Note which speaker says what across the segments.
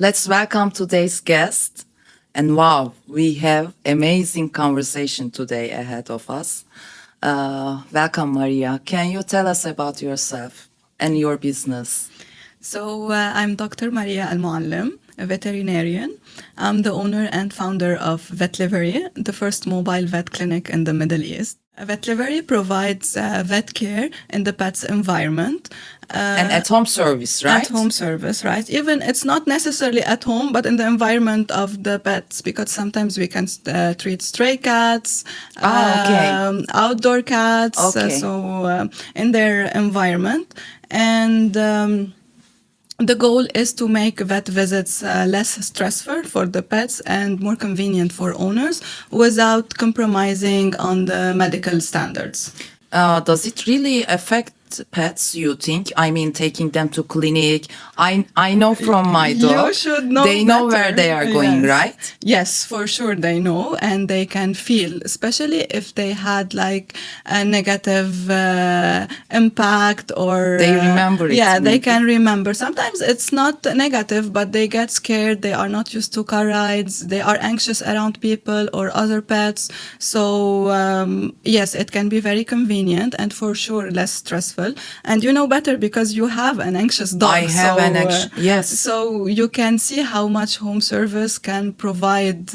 Speaker 1: Let's welcome today's guest. And wow, we have amazing conversation today ahead of us. Welcome, Maria. Can you tell us about yourself and your business?
Speaker 2: I'm Dr. Maria Al-Mouallem, a veterinarian. I'm the owner and founder of Vetlivery, the first mobile vet clinic in the Middle East. Vetlivery provides vet care in the pet's environment.
Speaker 1: And at-home service, right?
Speaker 2: At-home service, right? Even it's not necessarily at home, but in the environment of the pets, because sometimes we can treat stray cats, outdoor cats, in their environment. And the goal is to make vet visits less stressful for the pets and more convenient for owners without compromising on the medical standards.
Speaker 1: Does it really affect pets, you think? I mean, taking them to clinic. I know from my dog,
Speaker 2: you should know
Speaker 1: they know
Speaker 2: better.
Speaker 1: where they are going,
Speaker 2: Yes.
Speaker 1: right?
Speaker 2: Yes, for sure they know, and they can feel, especially if they had like a negative impact or...
Speaker 1: They remember it.
Speaker 2: Yeah, they
Speaker 1: maybe.
Speaker 2: can remember. Sometimes it's not negative, but they get scared. They are not used to car rides. They are anxious around people or other pets. So yes, it can be very convenient and for sure less stressful. And you know better because you have an anxious dog.
Speaker 1: I have an anxious, yes.
Speaker 2: So you can see how much home service can provide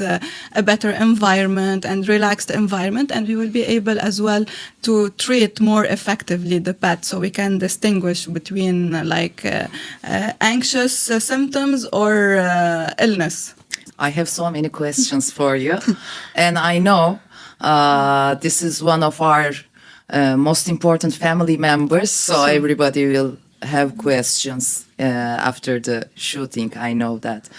Speaker 2: a better environment and relaxed environment, and we will be able as well to treat more effectively the pet, so we can distinguish between anxious symptoms or illness.
Speaker 1: I have so many questions for you, and I know this is one of our most important family members, so everybody will have questions after the shooting. I know that.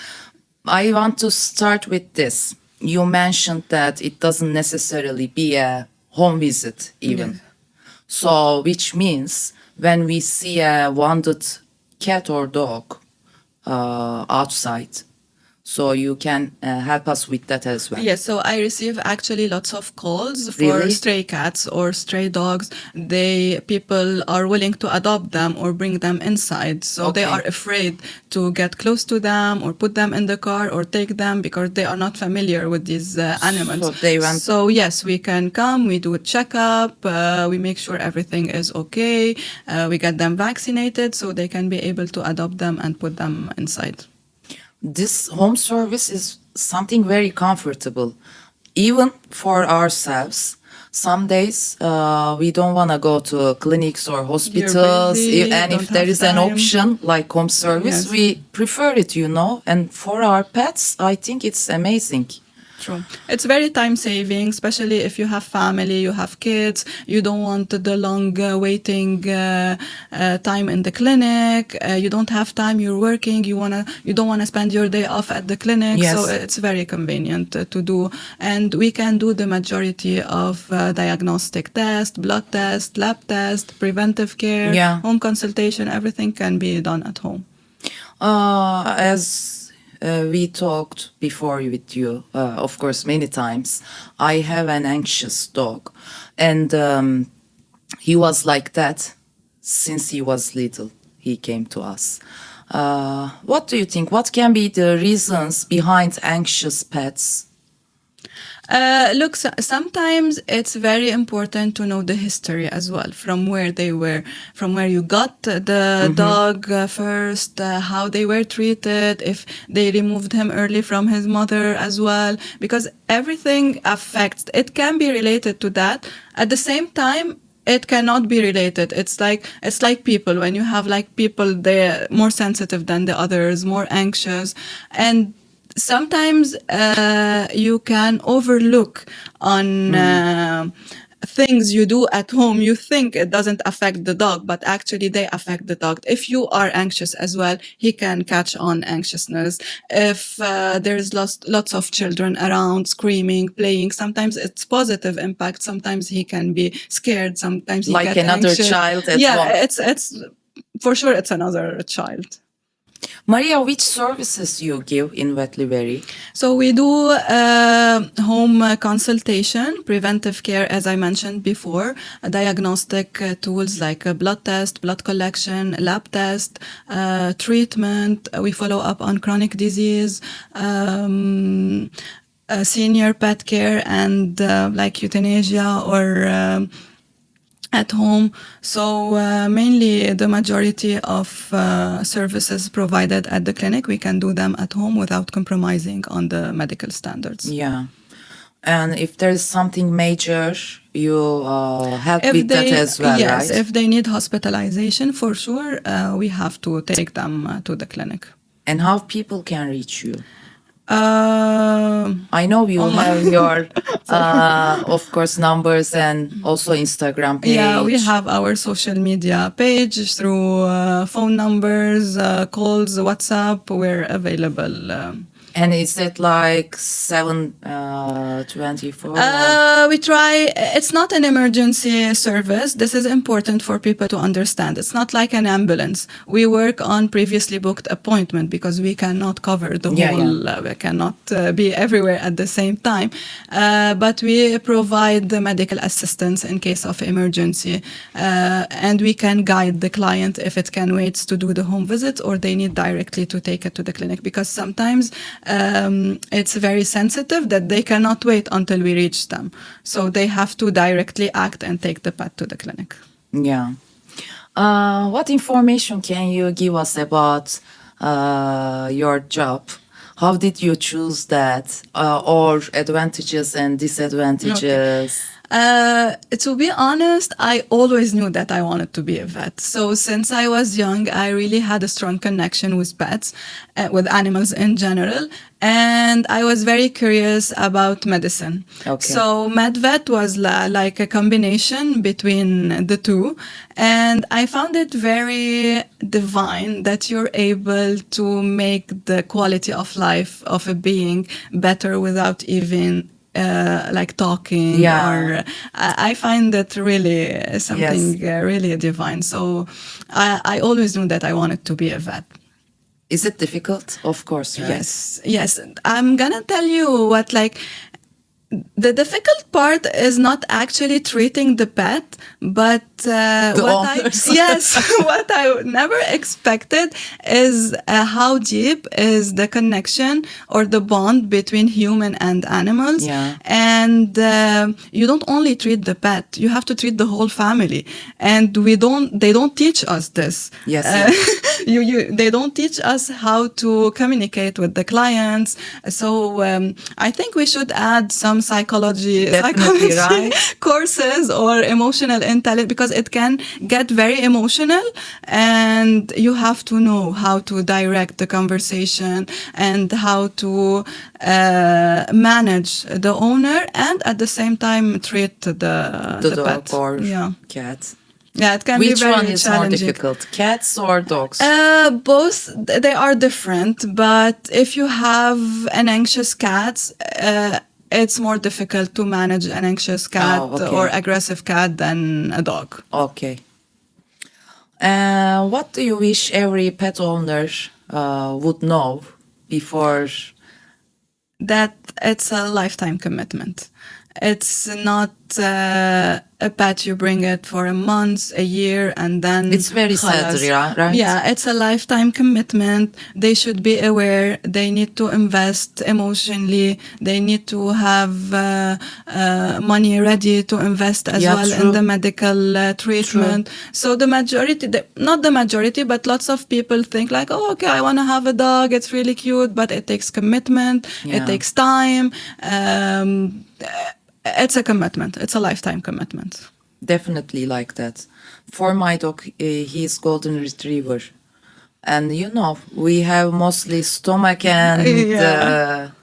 Speaker 1: I want to start with this. You mentioned that it doesn't necessarily be a home visit even.
Speaker 2: Yes.
Speaker 1: So, which means when we see a wounded cat or dog outside, so you can help us with that as well.
Speaker 2: Yes, so I receive actually lots of calls for
Speaker 1: Really?
Speaker 2: stray cats or stray dogs. People are willing to adopt them or bring them inside. So they are afraid to get close to them or put them in the car or take them because they are not familiar with these animals. So yes, we can come, we do a checkup, we make sure everything is okay, we get them vaccinated so they can be able to adopt them and put them inside.
Speaker 1: This home service is something very comfortable, even for ourselves. Some days we don't want to go to clinics or hospitals, and if there is an option like home service, we prefer it, and for our pets, I think it's amazing.
Speaker 2: True. It's very time saving, especially if you have family, you have kids, you don't want the long waiting time in the clinic, you don't have time, you're working, you don't want to spend your day off at the clinic.
Speaker 1: Yes.
Speaker 2: So it's very convenient to do. And we can do the majority of diagnostic tests, blood tests, lab tests, preventive care, home consultation, everything can be done at home.
Speaker 1: As we talked before with you, of course, many times. I have an anxious dog, and he was like that since he was little. He came to us. What do you think? What can be the reasons behind anxious pets?
Speaker 2: Look, sometimes it's very important to know the history as well, from where they were, from where you got the dog first, how they were treated, if they removed him early from his mother as well, because everything affects. It can be related to that. At the same time, it cannot be related. It's like people. When you have like people, they're more sensitive than the others, more anxious, and sometimes you can overlook on things you do at home. You think it doesn't affect the dog, but actually they affect the dog. If you are anxious as well, he can catch on anxiousness. If there's lots of children around screaming, playing, sometimes it's positive impact. Sometimes he can be scared. Sometimes he
Speaker 1: like
Speaker 2: gets
Speaker 1: another
Speaker 2: anxious.
Speaker 1: child at home.
Speaker 2: Yeah, it's for sure it's another child.
Speaker 1: Maria, which services you give in Vetlivery?
Speaker 2: So we do home consultation, preventive care, as I mentioned before, diagnostic tools like a blood test, blood collection, lab test, treatment. We follow up on chronic disease, senior pet care, and like euthanasia or at home. So mainly the majority of services provided at the clinic, we can do them at home without compromising on the medical standards.
Speaker 1: Yeah. And if there is something major, you help with that as well,
Speaker 2: yes,
Speaker 1: right?
Speaker 2: if they need hospitalization, for sure, we have to take them to the clinic.
Speaker 1: And how people can reach you?
Speaker 2: Uh,
Speaker 1: I know you have your, of course, numbers and also Instagram page.
Speaker 2: Yeah, we have our social media page through phone numbers, calls, WhatsApp. We're available.
Speaker 1: And is it like 7/24?
Speaker 2: We try, it's not an emergency service. This is important for people to understand. It's not like an ambulance. We work on previously booked appointment because we cannot cover the whole, we cannot be everywhere at the same time. But we provide the medical assistance in case of emergency. And we can guide the client if it can wait to do the home visit or they need directly to take it to the clinic, because sometimes it's very sensitive that they cannot wait until we reach them. So they have to directly act and take the pet to the clinic.
Speaker 1: Yeah. What information can you give us about your job? How did you choose that? Or advantages and disadvantages?
Speaker 2: To be honest, I always knew that I wanted to be a vet. So since I was young, I really had a strong connection with pets, with animals in general. And I was very curious about medicine.
Speaker 1: Okay.
Speaker 2: So MedVet was like a combination between the two. And I found it very divine that you're able to make the quality of life of a being better without even like talking.
Speaker 1: Yeah.
Speaker 2: Or I find that really something really divine. So I always knew that I wanted to be a vet.
Speaker 1: Is it difficult? Of course, right?
Speaker 2: Yes. I'm gonna tell you what, like, the difficult part is not actually treating the pet, but what I never expected is how deep is the connection or the bond between human and animals.
Speaker 1: Yeah.
Speaker 2: And you don't only treat the pet; you have to treat the whole family. And they don't teach us this.
Speaker 1: Yes.
Speaker 2: They don't teach us how to communicate with the clients. So I think we should add some psychology
Speaker 1: right?
Speaker 2: courses or emotional intelligence, because it can get very emotional and you have to know how to direct the conversation and how to manage the owner and at the same time treat the
Speaker 1: dog
Speaker 2: pet.
Speaker 1: or cat.
Speaker 2: Yeah, it can be
Speaker 1: Which
Speaker 2: very
Speaker 1: one is more
Speaker 2: challenging.
Speaker 1: difficult, cats or dogs?
Speaker 2: Both, they are different, but if you have an anxious cat, it's more difficult to manage an anxious cat or aggressive cat than a dog.
Speaker 1: Okay. What do you wish every pet owner would know before?
Speaker 2: That it's a lifetime commitment. It's not a pet you bring it for a month, a year, and then
Speaker 1: it's very sad, right?
Speaker 2: Yeah, it's a lifetime commitment. They should be aware. They need to invest emotionally. They need to have money ready to invest as well in the medical treatment.
Speaker 1: True.
Speaker 2: So the majority, not the majority, but lots of people think like, oh, okay, I want to have a dog. It's really cute, but it takes commitment.
Speaker 1: Yeah.
Speaker 2: It takes time. It's a commitment. It's a lifetime commitment.
Speaker 1: Definitely like that. For my dog, he's golden retriever. And we have mostly stomach and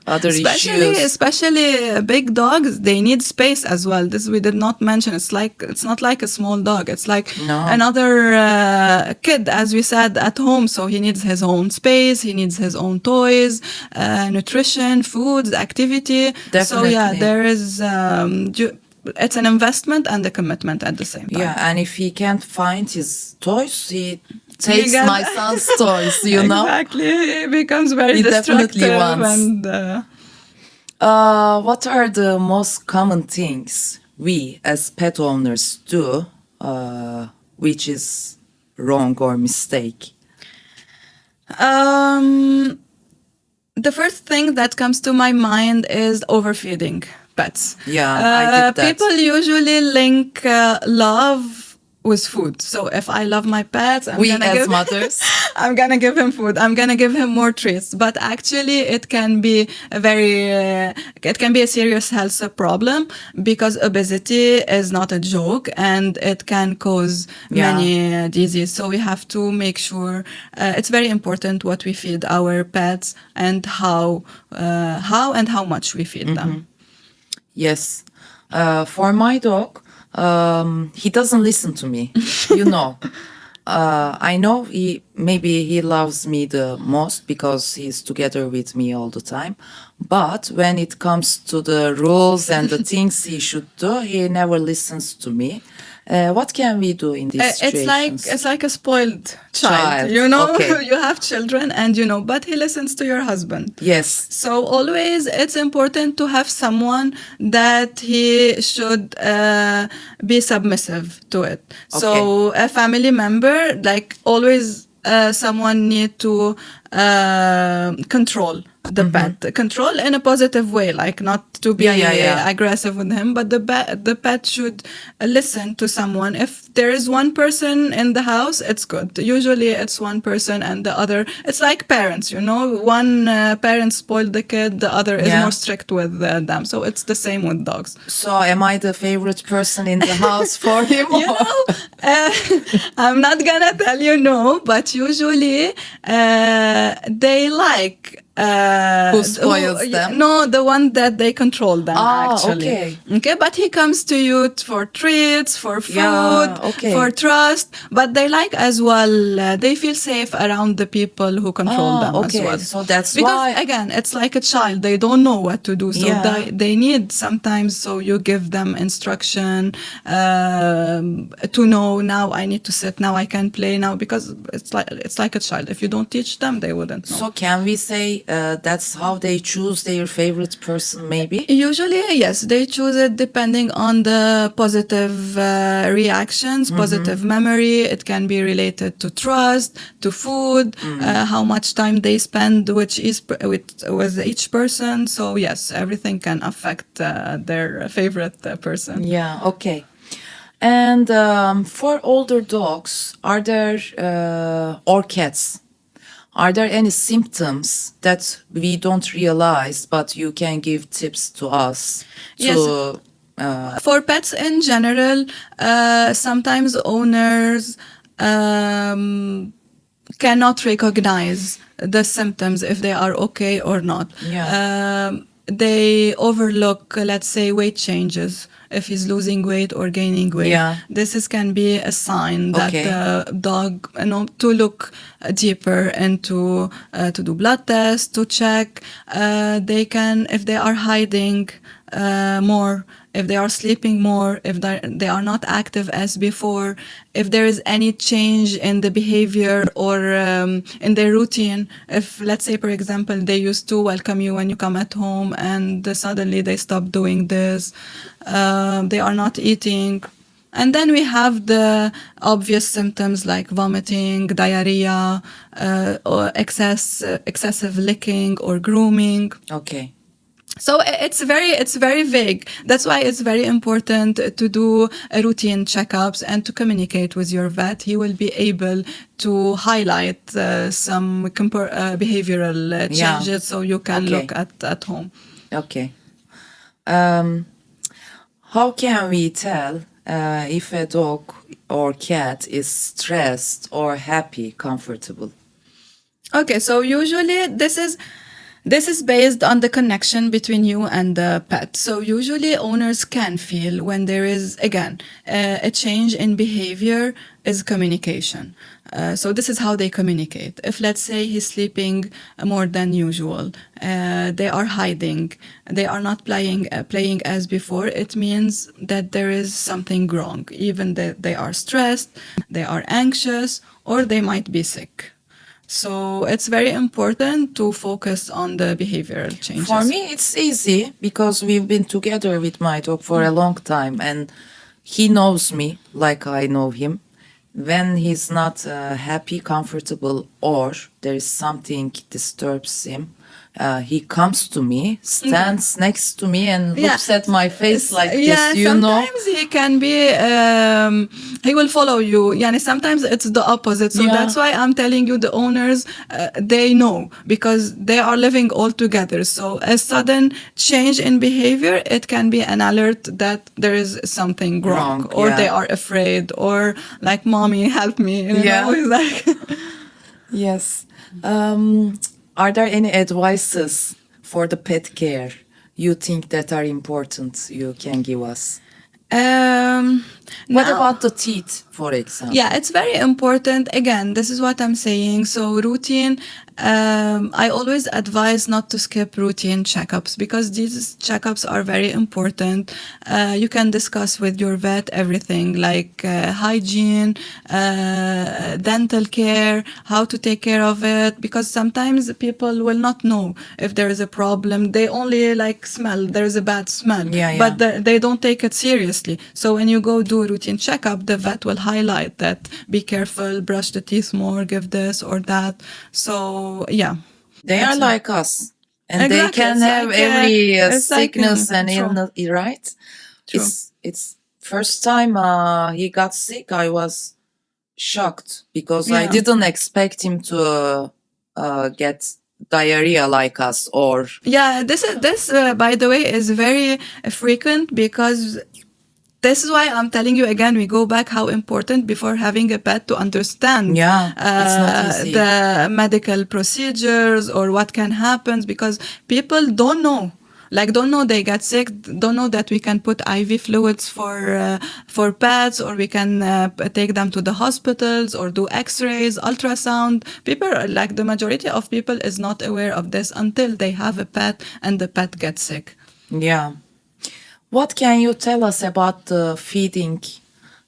Speaker 1: other issues.
Speaker 2: Especially big dogs, they need space as well. This we did not mention. It's not like a small dog. It's like another kid, as we said, at home. So he needs his own space. He needs his own toys, nutrition, foods, activity.
Speaker 1: Definitely.
Speaker 2: So yeah, there is. It's an investment and a commitment at the same time.
Speaker 1: Yeah, and if he can't find his toys, he takes
Speaker 2: get-
Speaker 1: my son's toys, you know.
Speaker 2: Exactly. It becomes very
Speaker 1: He definitely
Speaker 2: destructive
Speaker 1: wants.
Speaker 2: and
Speaker 1: What are the most common things we as pet owners do, which is wrong or mistake?
Speaker 2: The first thing that comes to my mind is overfeeding pets.
Speaker 1: Yeah, I did that.
Speaker 2: People usually link love with food. So if I love my pets,
Speaker 1: We as mothers.
Speaker 2: I'm gonna give him food. I'm gonna give him more treats. But actually, it can be it can be a serious health problem because obesity is not a joke and it can cause many diseases. So we have to make sure it's very important what we feed our pets and how and how much we feed them.
Speaker 1: Yes. For my dog, he doesn't listen to me, you know. I know maybe he loves me the most because he's together with me all the time. But when it comes to the rules and the things he should do, he never listens to me. What can we do in these situations?
Speaker 2: It's like a spoiled child. You know,
Speaker 1: okay.
Speaker 2: You have children and you know, but he listens to your husband.
Speaker 1: Yes.
Speaker 2: So always it's important to have someone that he should be submissive to it.
Speaker 1: Okay.
Speaker 2: So a family member, like always someone need to control the pet, control in a positive way, like not to be aggressive with him, but the pet should listen to someone. If there is one person in the house, it's good. Usually it's one person and the other, it's like parents, you know, one parent spoiled the kid, the other is more strict with them. So it's the same with dogs.
Speaker 1: So am I the favorite person in the house for him?
Speaker 2: You know, I'm not gonna tell you no, but usually they like
Speaker 1: who spoils them?
Speaker 2: No, the one that they control them, actually. Okay, but he comes to you for treats, for food, for trust, but they like as well, they feel safe around the people who control them as well.
Speaker 1: So that's
Speaker 2: because, again, it's like a child. They don't know what to do. So they need sometimes, so you give them instruction to know, now I need to sit, now I can play now, because it's like a child. If you don't teach them, they wouldn't know.
Speaker 1: So can we say that's how they choose their favorite person, maybe?
Speaker 2: Usually, yes, they choose it depending on the positive reactions, positive memory. It can be related to trust, to food, how much time they spend with each person. So yes, everything can affect their favorite person.
Speaker 1: Yeah, okay. And for older dogs, are there, or cats, are there any symptoms that we don't realize, but you can give tips to us?
Speaker 2: For pets in general, sometimes owners cannot recognize the symptoms if they are okay or not. They overlook, let's say, weight changes. If he's losing weight or gaining weight, this can be a sign that the dog, to look deeper into, to do blood tests, to check. They can, if they are hiding more, if they are sleeping more, if they are not active as before, if there is any change in the behavior or in their routine. If, let's say, for example, they used to welcome you when you come at home and suddenly they stop doing this, they are not eating. And then we have the obvious symptoms like vomiting, diarrhea, or excessive licking or grooming.
Speaker 1: Okay.
Speaker 2: So it's very vague. That's why it's very important to do routine checkups and to communicate with your vet. He will be able to highlight some behavioral changes, so you can look at home.
Speaker 1: Okay. How can we tell if a dog or cat is stressed or happy, comfortable?
Speaker 2: Okay, so usually this is This is based on the connection between you and the pet. So usually owners can feel when there is, again, a change in behavior is communication. So this is how they communicate. If let's say he's sleeping more than usual, they are hiding, they are not playing as before, it means that there is something wrong. Even that they are stressed, they are anxious, or they might be sick. So it's very important to focus on the behavioral changes.
Speaker 1: For me, it's easy because we've been together with my dog for a long time and he knows me like I know him. When he's not happy, comfortable, or there is something disturbs him, he comes to me, stands next to me, and looks at my face like this. You know,
Speaker 2: sometimes he can be, he will follow you. Yani sometimes it's the opposite. So that's why I'm telling you, the owners, they know because they are living all together. So a sudden change in behavior, it can be an alert that there is something wrong, or they are afraid, or like, mommy, help me. You know, it's like
Speaker 1: yes. Are there any advices for the pet care you think that are important you can give us? What about the teeth, for example?
Speaker 2: Yeah, it's very important. Again, this is what I'm saying. So routine, I always advise not to skip routine checkups because these checkups are very important. You can discuss with your vet everything like hygiene, dental care, how to take care of it, because sometimes people will not know if there is a problem. They only like smell, there is a bad smell, but they don't take it seriously. So when you go do routine checkup, the vet will highlight that, be careful, brush the teeth more, give this or that. So yeah,
Speaker 1: they are like us, and they can have every sickness and illness, right?
Speaker 2: True.
Speaker 1: It's first time he got sick, I was shocked because I didn't expect him to get diarrhea like us. Or
Speaker 2: this by the way is very frequent because this is why I'm telling you again, we go back how important before having a pet to understand
Speaker 1: it's not easy.
Speaker 2: The medical procedures or what can happen, because people don't know. Like, don't know they get sick, don't know that we can put IV fluids for pets, or we can take them to the hospitals or do x-rays, ultrasound. People, like the majority of people is not aware of this until they have a pet and the pet gets sick.
Speaker 1: Yeah. What can you tell us about the feeding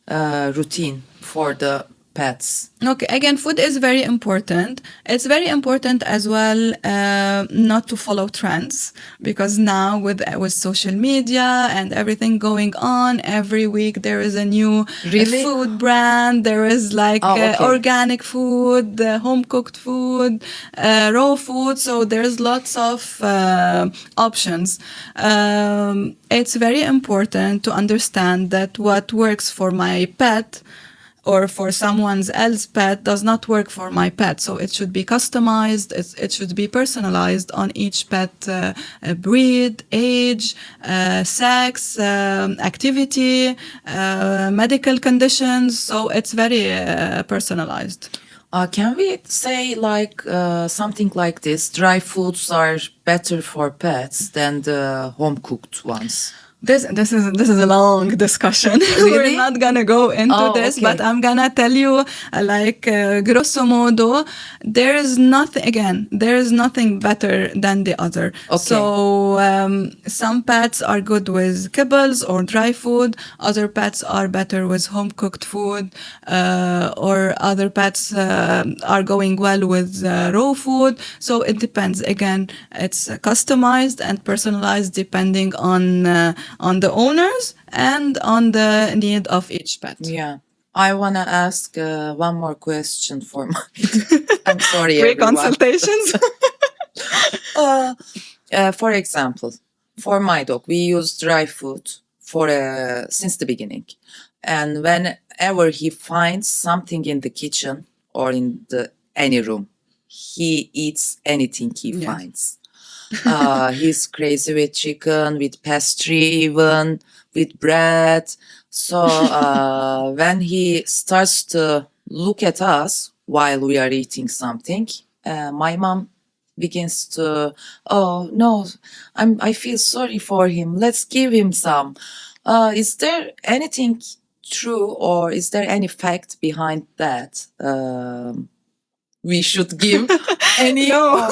Speaker 1: routine for the pets?
Speaker 2: Okay, again, food is very important. It's very important as well not to follow trends, because now with social media and everything going on, every week there is a new food brand. There is like organic food, home cooked food, raw food. So there's lots of options. It's very important to understand that what works for my pet or for someone else's pet does not work for my pet. So it should be customized. It should be personalized on each pet breed, age, sex, activity, medical conditions. So it's very personalized.
Speaker 1: Can we say like something like this? Dry foods are better for pets than the home cooked ones.
Speaker 2: This is a long discussion.
Speaker 1: Really?
Speaker 2: We're not gonna go into this, but I'm gonna tell you, grosso modo, there is nothing better than the other. So some pets are good with kibbles or dry food. Other pets are better with home cooked food, or other pets are going well with raw food. So it depends. Again, it's customized and personalized depending on the owners and on the need of each pet.
Speaker 1: Yeah. I want to ask one more question for my... I'm sorry,
Speaker 2: Free
Speaker 1: everyone.
Speaker 2: consultations.
Speaker 1: For example, for my dog, we use dry food since the beginning. And whenever he finds something in the kitchen or in any room, he eats anything he finds. He's crazy with chicken, with pastry, even with bread. So when he starts to look at us while we are eating something, my mom begins to, oh no, I feel sorry for him. Let's give him some. Is there anything true, or is there any fact behind that? We should give any.
Speaker 2: No,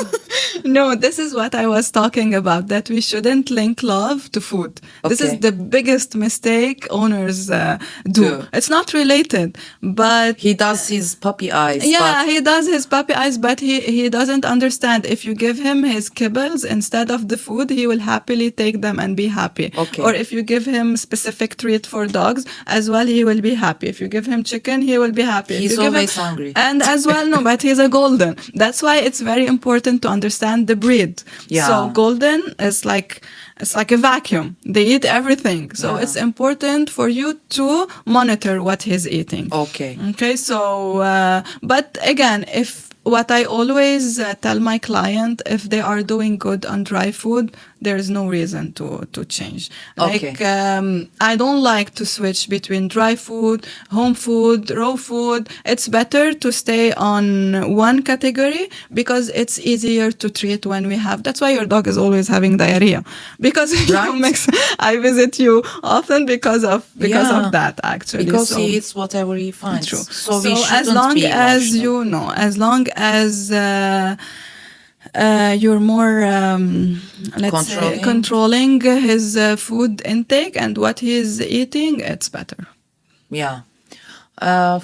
Speaker 2: no, this is what I was talking about, that we shouldn't link love to food. This is
Speaker 1: Okay.
Speaker 2: the biggest mistake owners do.
Speaker 1: Do.
Speaker 2: It's not related, but
Speaker 1: He does his puppy eyes.
Speaker 2: yeah,
Speaker 1: but
Speaker 2: he does his puppy eyes, but he doesn't understand. If you give him his kibbles instead of the food, he will happily take them and be happy.
Speaker 1: Okay.
Speaker 2: Or if you give him specific treat for dogs as well, he will be happy. If you give him chicken, he will be happy. If
Speaker 1: He's
Speaker 2: you give him-
Speaker 1: always hungry.
Speaker 2: And as well, no, but he's a golden. That's why it's very important to understand the breed.
Speaker 1: Yeah.
Speaker 2: So golden is like, it's like a vacuum. They eat everything. So
Speaker 1: Yeah.
Speaker 2: it's important for you to monitor what he's eating.
Speaker 1: Okay.
Speaker 2: Okay, so, but again, if what I always tell my client, if they are doing good on dry food, there is no reason to change.
Speaker 1: Okay.
Speaker 2: Like, I don't like to switch between dry food, home food, raw food. It's better to stay on one category because it's easier to treat when we have. That's why your dog is always having diarrhea, because
Speaker 1: Right.
Speaker 2: I visit you often because of
Speaker 1: Yeah.
Speaker 2: that actually.
Speaker 1: Because
Speaker 2: So-
Speaker 1: he eats whatever he finds.
Speaker 2: True.
Speaker 1: So we shouldn't
Speaker 2: as long
Speaker 1: be
Speaker 2: as
Speaker 1: emotional.
Speaker 2: you know, as long as you're more, let's say, controlling his food intake and what he's eating, it's better.
Speaker 1: Yeah.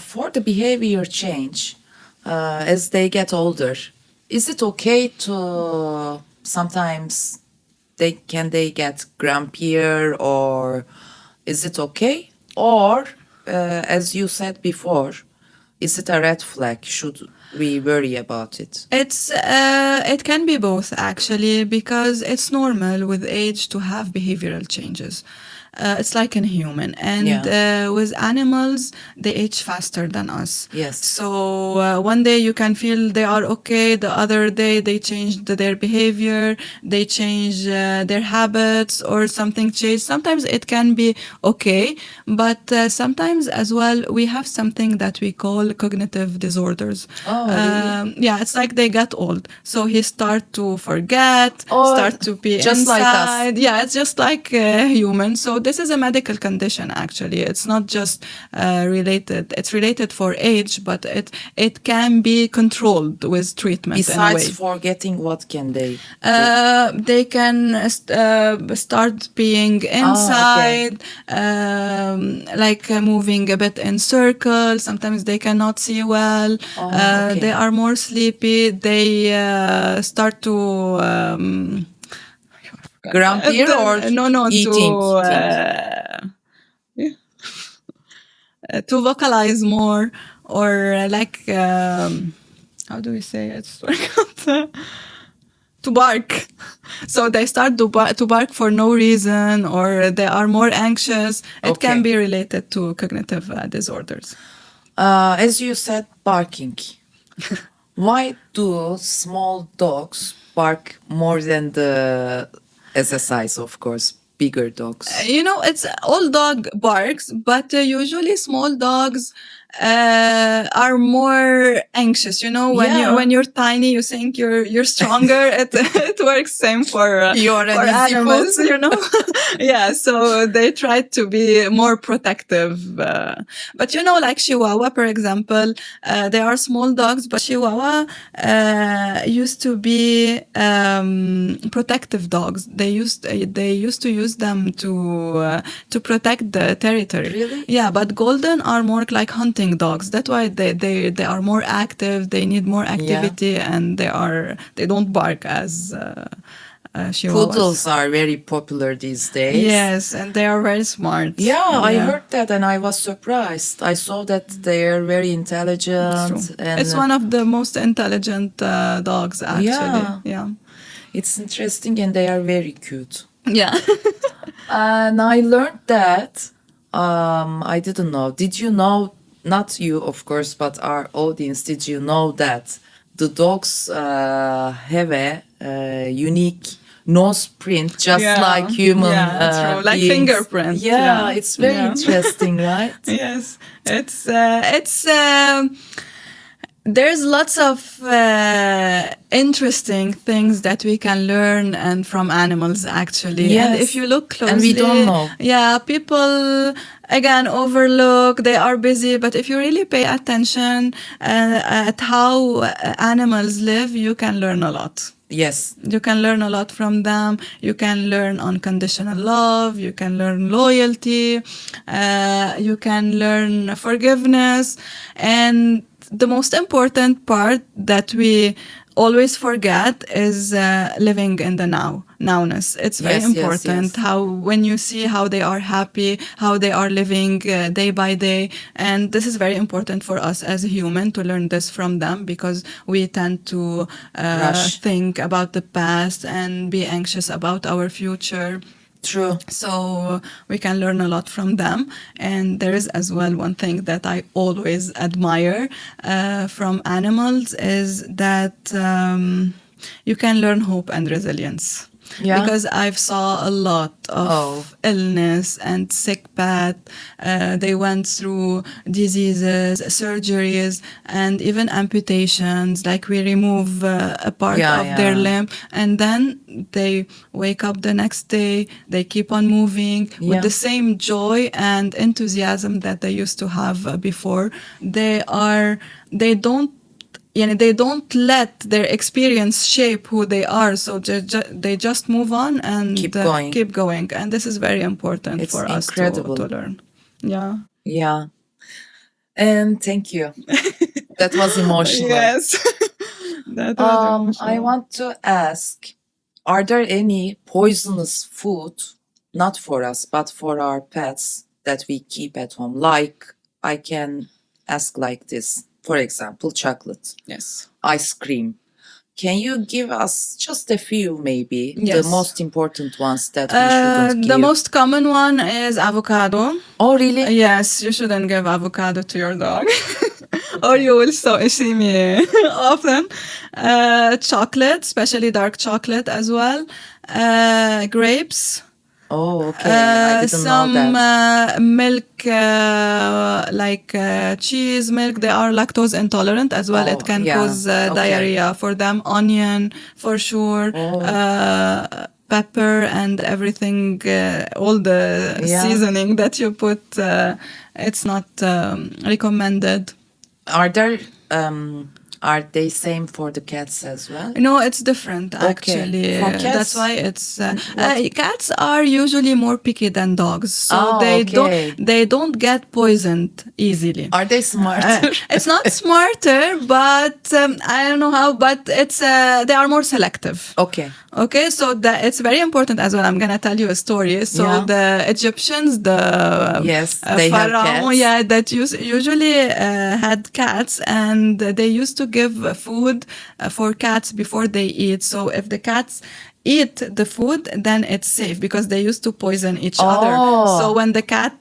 Speaker 1: For the behavior change, as they get older, is it okay to sometimes can they get grumpier, or is it okay? Or, as you said before, is it a red flag? Should we worry about it?
Speaker 2: It can be both actually, because it's normal with age to have behavioral changes. It's like in human, and with animals, they age faster than us.
Speaker 1: Yes.
Speaker 2: So one day you can feel they are okay, the other day they changed their behavior, they change their habits, or something changed. Sometimes it can be okay, but sometimes as well we have something that we call cognitive disorders.
Speaker 1: Oh, really?
Speaker 2: Yeah, it's like they get old, so he start to forget, start to be
Speaker 1: just like us.
Speaker 2: inside. Yeah, it's just like human. So this is a medical condition actually. It's not just related. It's related for age, but it can be controlled with treatment.
Speaker 1: Besides
Speaker 2: in a way.
Speaker 1: forgetting, what can they?
Speaker 2: They can start being inside, like moving a bit in circles. Sometimes they cannot see well.
Speaker 1: Okay.
Speaker 2: They are more sleepy. They start to
Speaker 1: Grumpier or eating?
Speaker 2: To vocalize more, or like how do we say it? To bark. So they start to bark for no reason, or they are more anxious. It can be related to cognitive disorders.
Speaker 1: As you said, barking. Why do small dogs bark more than as a size, of course, bigger dogs?
Speaker 2: It's all dog barks, but usually small dogs are more anxious. When you're tiny, you think you're stronger. It works same for
Speaker 1: You're
Speaker 2: for
Speaker 1: an easy
Speaker 2: animals.
Speaker 1: food.
Speaker 2: Yeah. So they try to be more protective. But like Chihuahua, for example, they are small dogs, but Chihuahua used to be protective dogs. They used to use them to protect the territory.
Speaker 1: Really?
Speaker 2: Yeah, but golden are more like hunting dogs. That's why they are more active. They need more activity, and they don't bark as Chihuahuas.
Speaker 1: Poodles are very popular these days.
Speaker 2: Yes, and they are very smart.
Speaker 1: Yeah, I heard that and I was surprised. I saw that they are very intelligent.
Speaker 2: It's true.
Speaker 1: And
Speaker 2: It's one of the most intelligent dogs, actually. Yeah.
Speaker 1: It's interesting, and they are very cute.
Speaker 2: Yeah.
Speaker 1: And I learned that, I didn't know. Did you know, not you, of course, but our audience, did you know that the dogs have a unique nose print, just like human
Speaker 2: true. Like
Speaker 1: beings?
Speaker 2: fingerprints.
Speaker 1: Yeah, it's very interesting, right?
Speaker 2: Yes. It's There's lots of interesting things that we can learn and from animals actually. And
Speaker 1: Yes.
Speaker 2: if you look closely,
Speaker 1: And we don't know.
Speaker 2: yeah, people again overlook. They are busy, but if you really pay attention at how animals live, you can learn a lot.
Speaker 1: Yes.
Speaker 2: You can learn a lot from them. You can learn unconditional love. You can learn loyalty. You can learn forgiveness. And the most important part that we always forget is living in the nowness. It's very
Speaker 1: Yes, yes,
Speaker 2: important
Speaker 1: yes.
Speaker 2: how when you see how they are happy, how they are living day by day. And this is very important for us as a human to learn this from them, because we tend to
Speaker 1: Rush.
Speaker 2: think about the past and be anxious about our future.
Speaker 1: True.
Speaker 2: So we can learn a lot from them. And there is as well one thing that I always admire from animals is that you can learn hope and resilience.
Speaker 1: Yeah.
Speaker 2: Because I've saw a lot of illness and sick pet. They went through diseases, surgeries, and even amputations. Like we remove a part
Speaker 1: Yeah,
Speaker 2: of their
Speaker 1: yeah.
Speaker 2: limb, and then they wake up the next day. They keep on moving
Speaker 1: Yeah.
Speaker 2: with the same joy and enthusiasm that they used to have before. They don't let their experience shape who they are, so they just move on and
Speaker 1: Keep going.
Speaker 2: keep going. And this is very important
Speaker 1: It's
Speaker 2: for us
Speaker 1: incredible.
Speaker 2: to learn. Yeah.
Speaker 1: Yeah. And thank you. That was emotional.
Speaker 2: Yes. That was
Speaker 1: I
Speaker 2: emotional.
Speaker 1: want to ask, are there any poisonous food, not for us, but for our pets, that we keep at home? Like, I can ask like this. For example, chocolate,
Speaker 2: Yes.
Speaker 1: ice cream. Can you give us just a few, maybe,
Speaker 2: Yes.
Speaker 1: the most important ones that we shouldn't give?
Speaker 2: The most common one is avocado.
Speaker 1: Oh, really?
Speaker 2: Yes, you shouldn't give avocado to your dog. Or you will see me often. Chocolate, especially dark chocolate as well. Grapes.
Speaker 1: Oh, okay. I didn't know
Speaker 2: Some
Speaker 1: that.
Speaker 2: milk, like cheese, milk, they are lactose intolerant as well.
Speaker 1: Oh,
Speaker 2: It can
Speaker 1: yeah.
Speaker 2: cause
Speaker 1: Okay.
Speaker 2: diarrhea for them. Onion, for sure.
Speaker 1: Oh.
Speaker 2: Pepper and everything, all the
Speaker 1: Yeah.
Speaker 2: seasoning that you put, it's not recommended.
Speaker 1: Are they same for the cats as well?
Speaker 2: No, it's different actually.
Speaker 1: For cats?
Speaker 2: That's why it's cats are usually more picky than dogs, so
Speaker 1: okay.
Speaker 2: they don't get poisoned easily.
Speaker 1: Are they smarter?
Speaker 2: It's not smarter, but I don't know how. But it's they are more selective.
Speaker 1: Okay.
Speaker 2: Okay, so it's very important as well. I'm gonna tell you a story. So
Speaker 1: Yeah.
Speaker 2: the Egyptians,
Speaker 1: Yes, they have
Speaker 2: pharaoh,
Speaker 1: cats.
Speaker 2: yeah, that usually had cats, and they used to give food for cats before they eat. So if the cats eat the food, then it's safe, because they used to poison each other.
Speaker 1: Oh.
Speaker 2: So when the cat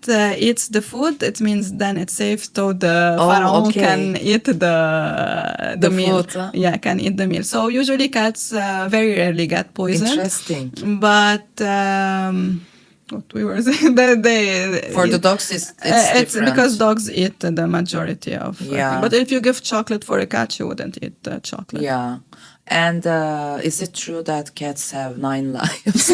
Speaker 2: eats the food, it means then it's safe, so the pharaoh
Speaker 1: okay.
Speaker 2: can eat the meal.
Speaker 1: food, huh?
Speaker 2: Yeah, can eat the meal. So usually cats very rarely get poisoned.
Speaker 1: Interesting.
Speaker 2: But what we were saying,
Speaker 1: For the dogs, it's
Speaker 2: it's
Speaker 1: different.
Speaker 2: because dogs eat the majority of.
Speaker 1: Yeah.
Speaker 2: But if you give chocolate for a cat, you wouldn't eat chocolate.
Speaker 1: Yeah. And is it true that cats have 9 lives?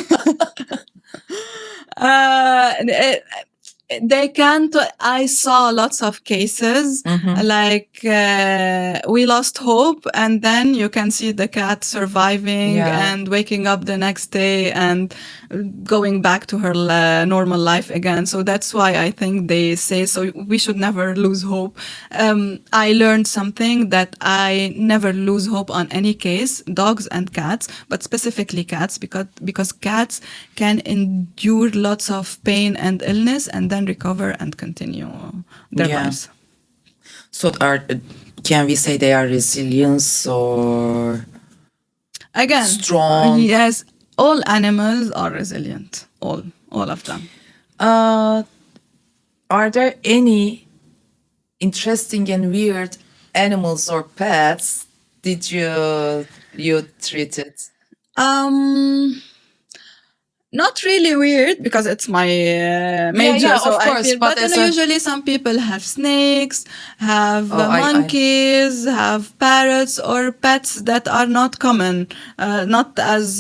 Speaker 2: They can't. I saw lots of cases like we lost hope, and then you can see the cat surviving and waking up the next day and going back to her normal life again. So that's why I think they say so. We should never lose hope. I learned something, that I never lose hope on any case, dogs and cats, but specifically cats, because cats can endure lots of pain and illness and then recover and continue their lives.
Speaker 1: So can we say they are resilient or
Speaker 2: again
Speaker 1: strong?
Speaker 2: Yes, all animals are resilient. All of them.
Speaker 1: Are there any interesting and weird animals or pets did you treated?
Speaker 2: Not really weird because it's my major,
Speaker 1: yeah,
Speaker 2: so
Speaker 1: of
Speaker 2: I
Speaker 1: course,
Speaker 2: feel.
Speaker 1: but
Speaker 2: But
Speaker 1: as a-
Speaker 2: usually, some people have snakes, have
Speaker 1: Oh,
Speaker 2: monkeys, have parrots, or pets that are not common, not as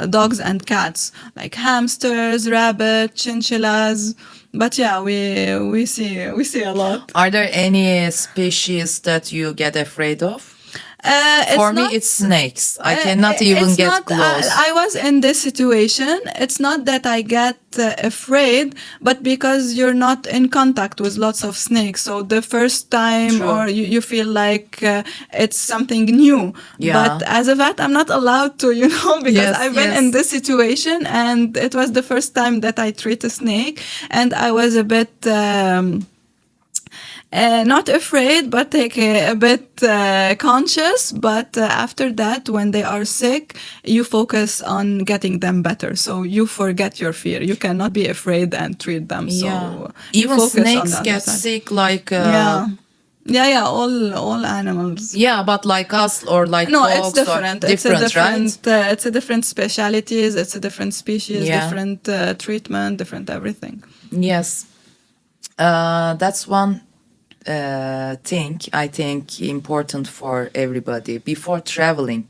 Speaker 2: dogs and cats, like hamsters, rabbits, chinchillas. But yeah, we see a lot.
Speaker 1: Are there any species that you get afraid of?
Speaker 2: It's
Speaker 1: For me,
Speaker 2: not-
Speaker 1: it's snakes. I cannot even
Speaker 2: it's
Speaker 1: get
Speaker 2: not,
Speaker 1: close.
Speaker 2: I was in this situation. It's not that I get afraid, but because you're not in contact with lots of snakes. So the first time,
Speaker 1: True.
Speaker 2: or you feel like it's something new.
Speaker 1: Yeah.
Speaker 2: But as a vet, I'm not allowed to, because
Speaker 1: Yes,
Speaker 2: I've been
Speaker 1: yes.
Speaker 2: in this situation, and it was the first time that I treat a snake, and I was a bit. Not afraid, but like a bit conscious. But after that, when they are sick, you focus on getting them better. So you forget your fear. You cannot be afraid and treat them.
Speaker 1: Yeah.
Speaker 2: So you
Speaker 1: Even
Speaker 2: focus on
Speaker 1: snakes
Speaker 2: the other
Speaker 1: get
Speaker 2: side.
Speaker 1: sick, like
Speaker 2: Yeah. All animals.
Speaker 1: yeah, but like us or like
Speaker 2: No,
Speaker 1: dogs
Speaker 2: it's different.
Speaker 1: Or different, right?
Speaker 2: It's a different specialities. It's a different species,
Speaker 1: Yeah.
Speaker 2: different treatment, different everything.
Speaker 1: Yes, that's one thing I think important for everybody before traveling.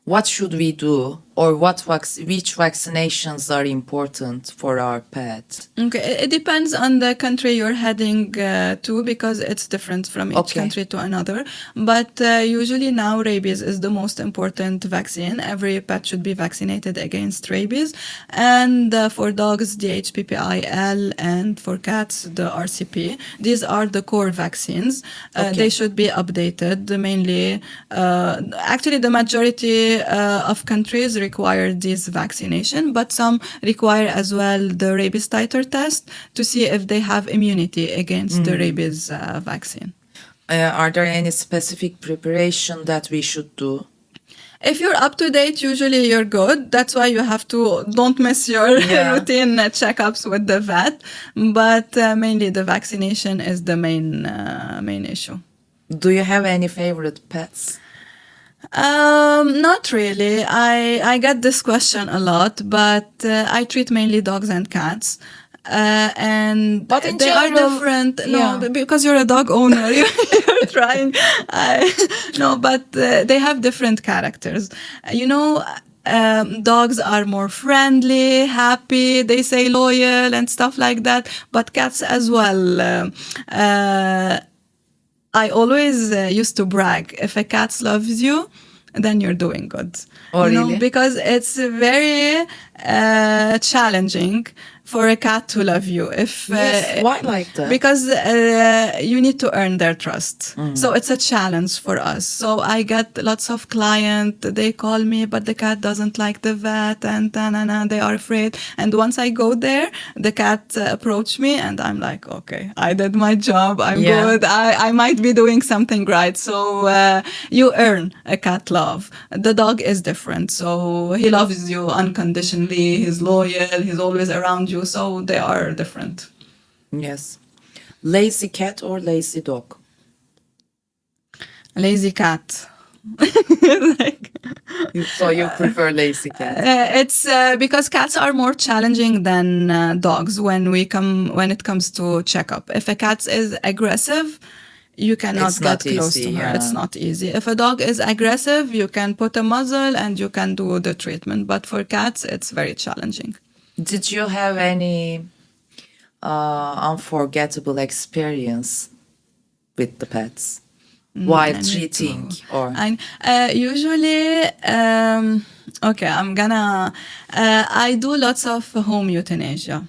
Speaker 1: What should we do, or which vaccinations are important for our pet?
Speaker 2: Okay, it depends on the country you're heading to, because it's different from each
Speaker 1: Okay.
Speaker 2: country to another. But usually now rabies is the most important vaccine. Every pet should be vaccinated against rabies. And for dogs, the HPPIL, and for cats, the RCP. These are the core vaccines.
Speaker 1: Okay.
Speaker 2: They should be updated mainly. Actually, the majority of countries require this vaccination, but some require as well the rabies titer test to see if they have immunity against the rabies vaccine.
Speaker 1: Are there any specific preparation that we should do?
Speaker 2: If you're up to date, usually you're good. That's why you have to don't miss your
Speaker 1: Yeah.
Speaker 2: routine checkups with the vet. But mainly the vaccination is the main issue.
Speaker 1: Do you have any favorite pets?
Speaker 2: Not really. I get this question a lot, but I treat mainly dogs and cats. And
Speaker 1: But in
Speaker 2: they are
Speaker 1: general,
Speaker 2: different.
Speaker 1: yeah.
Speaker 2: No, because you're a dog owner, you're trying. No, but they have different characters. Dogs are more friendly, happy, they say loyal and stuff like that. But cats as well. I always used to brag, if a cat loves you, then you're doing good.
Speaker 1: Oh, really?
Speaker 2: Because it's very challenging for a cat to love you.
Speaker 1: Yes, why like that?
Speaker 2: Because you need to earn their trust. So it's a challenge for us. So I get lots of clients, they call me, but the cat doesn't like the vet, and they are afraid. And once I go there, the cat approach me, and I'm like, okay, I did my job, I'm
Speaker 1: Yeah.
Speaker 2: good, I might be doing something right. So you earn a cat love. The dog is different. So he loves you unconditionally, he's loyal, he's always around you. So they are different.
Speaker 1: Yes. Lazy cat or lazy dog?
Speaker 2: Lazy cat.
Speaker 1: So you prefer lazy cat?
Speaker 2: It's because cats are more challenging than dogs when it comes to checkup. If a cat is aggressive, you cannot
Speaker 1: It's
Speaker 2: get
Speaker 1: not
Speaker 2: close
Speaker 1: easy,
Speaker 2: to her.
Speaker 1: yeah.
Speaker 2: It's not easy. If a dog is aggressive, you can put a muzzle and you can do the treatment. But for cats, it's very challenging.
Speaker 1: Did you have any unforgettable experience with the pets while
Speaker 2: I need
Speaker 1: treating? Or
Speaker 2: And usually, okay, I do lots of home euthanasia.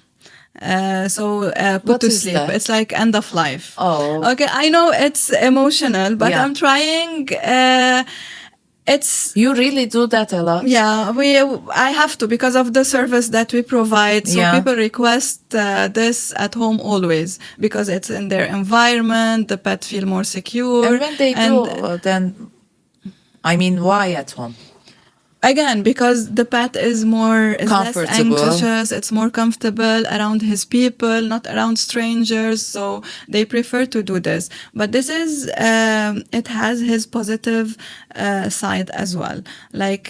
Speaker 2: Put
Speaker 1: What
Speaker 2: to
Speaker 1: is
Speaker 2: sleep.
Speaker 1: that?
Speaker 2: It's like end of life.
Speaker 1: Oh.
Speaker 2: Okay, I know it's emotional, but
Speaker 1: Yeah.
Speaker 2: I'm trying. It's
Speaker 1: You really do that a lot?
Speaker 2: yeah, I have to because of the service that we provide. So
Speaker 1: Yeah.
Speaker 2: people request this at home always because it's in their environment. The pet feel more secure.
Speaker 1: And when they do, then, I mean, why at home?
Speaker 2: Again, because the pet is less
Speaker 1: Comfortable.
Speaker 2: anxious, it's more comfortable around his people, not around strangers. So they prefer to do this. But this is, it has his positive side as well. Like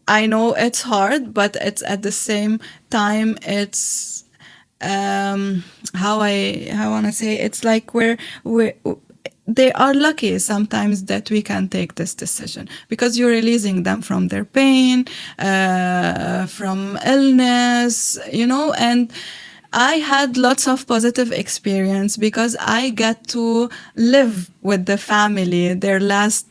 Speaker 2: I know it's hard, but it's at the same time, it's how I want to say, it's like we're they are lucky sometimes that we can take this decision, because you're releasing them from their pain, from illness, and I had lots of positive experience because I get to live with the family their last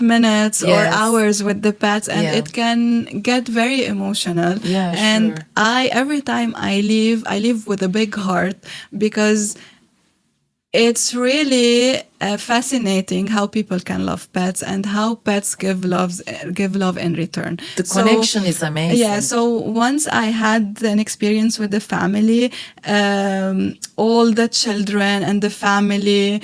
Speaker 2: minutes or
Speaker 1: Yes.
Speaker 2: hours with the pets, and
Speaker 1: Yeah.
Speaker 2: it can get very emotional.
Speaker 1: Yeah,
Speaker 2: and
Speaker 1: sure.
Speaker 2: every time I leave with a big heart, because it's really fascinating how people can love pets and how pets give love in return.
Speaker 1: The connection is amazing.
Speaker 2: Yeah. So once I had an experience with the family, all the children and the family.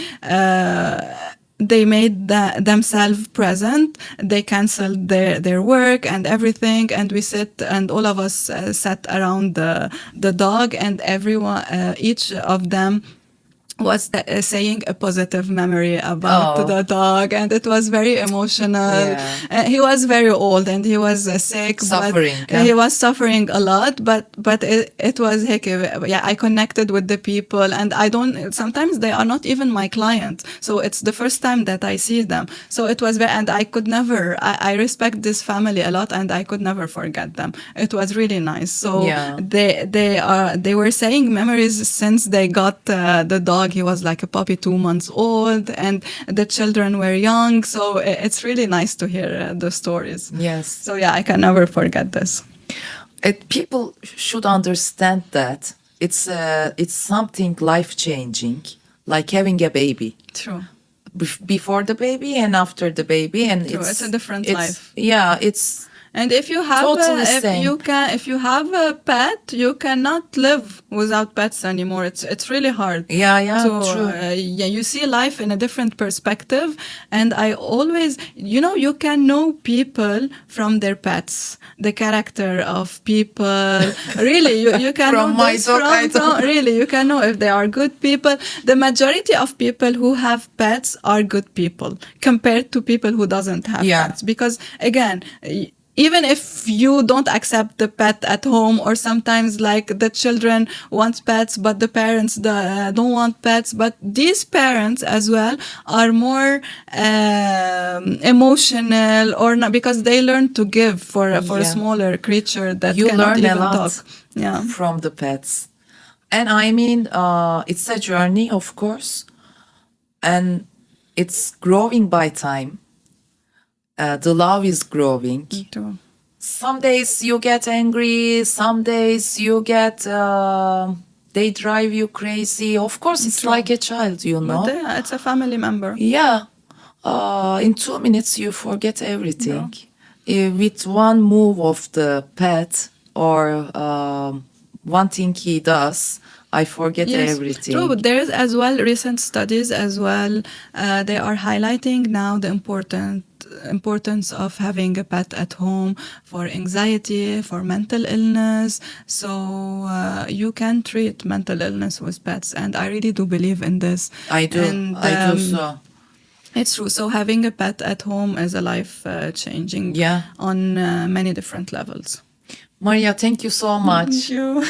Speaker 2: They made themselves present. They canceled their work and everything, and we sit, and all of us sat around the dog, and everyone, each of them was saying a positive memory about the dog, and it was very emotional.
Speaker 1: Yeah.
Speaker 2: He was very old and he was sick,
Speaker 1: Suffering,
Speaker 2: but
Speaker 1: yeah.
Speaker 2: he was suffering a lot. But it was yeah. I connected with the people, and I don't. Sometimes they are not even my clients, so it's the first time that I see them. So it was very, and I could never. I respect this family a lot, and I could never forget them. It was really nice. So
Speaker 1: Yeah.
Speaker 2: they were saying memories since they got the dog. He was like a puppy, 2 months old, and the children were young. So it's really nice to hear the stories.
Speaker 1: Yes.
Speaker 2: So yeah, I can never forget this.
Speaker 1: People should understand that it's something life changing, like having a baby.
Speaker 2: True.
Speaker 1: Before the baby and after the baby, and
Speaker 2: True. It's a different life.
Speaker 1: Yeah, it's.
Speaker 2: And if you have
Speaker 1: Totally same.
Speaker 2: if you have a pet, you cannot live without pets anymore. It's really hard.
Speaker 1: Yeah,
Speaker 2: So
Speaker 1: true.
Speaker 2: yeah, you see life in a different perspective. And I always, you can know people from their pets, the character of people. Really, you can
Speaker 1: From
Speaker 2: know
Speaker 1: my
Speaker 2: this
Speaker 1: dog, I don't-
Speaker 2: really, you can know if they are good people. The majority of people who have pets are good people compared to people who doesn't have
Speaker 1: Yeah.
Speaker 2: pets. Because again, even if you don't accept the pet at home, or sometimes like the children want pets, but the parents don't want pets, but these parents as well are more emotional, or not, because they learn to give for a
Speaker 1: Yeah.
Speaker 2: smaller creature that
Speaker 1: You
Speaker 2: cannot
Speaker 1: learn
Speaker 2: even
Speaker 1: a lot
Speaker 2: talk. Yeah.
Speaker 1: from the pets. And I mean, it's a journey, of course, and it's growing by time. The love is growing.
Speaker 2: True.
Speaker 1: Some days you get angry, some days you get, they drive you crazy. Of course, it's like a child, know.
Speaker 2: But yeah, it's a family member.
Speaker 1: Yeah. In 2 minutes, you forget everything. With one move of the pet or one thing he does, I forget everything.
Speaker 2: True, but there is as well recent studies as well. They are highlighting now the importance of having a pet at home for anxiety, for mental illness. So you can treat mental illness with pets, and I really do believe in this.
Speaker 1: I do.
Speaker 2: And,
Speaker 1: I do so.
Speaker 2: It's true. So having a pet at home is a life changing on many different levels.
Speaker 1: Maria, thank you so much.
Speaker 2: Thank you.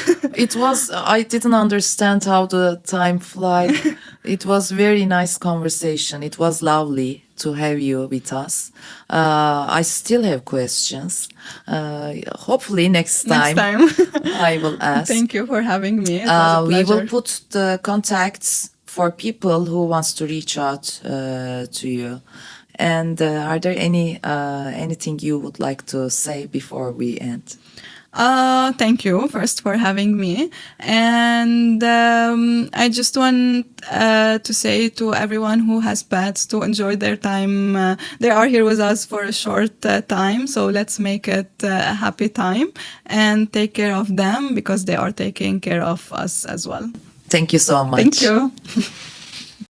Speaker 1: I didn't understand how the time flies. It was very nice conversation. It was lovely to have you with us. I still have questions. Hopefully next time. I will ask.
Speaker 2: Thank you for having me. It was a
Speaker 1: We
Speaker 2: pleasure.
Speaker 1: will put the contacts for people who wants to reach out to you. And are there anything you would like to say before we end?
Speaker 2: Thank you first for having me. And I just want to say to everyone who has pets to enjoy their time. They are here with us for a short time, so let's make it a happy time and take care of them, because they are taking care of us as well.
Speaker 1: Thank you so much.
Speaker 2: Thank you.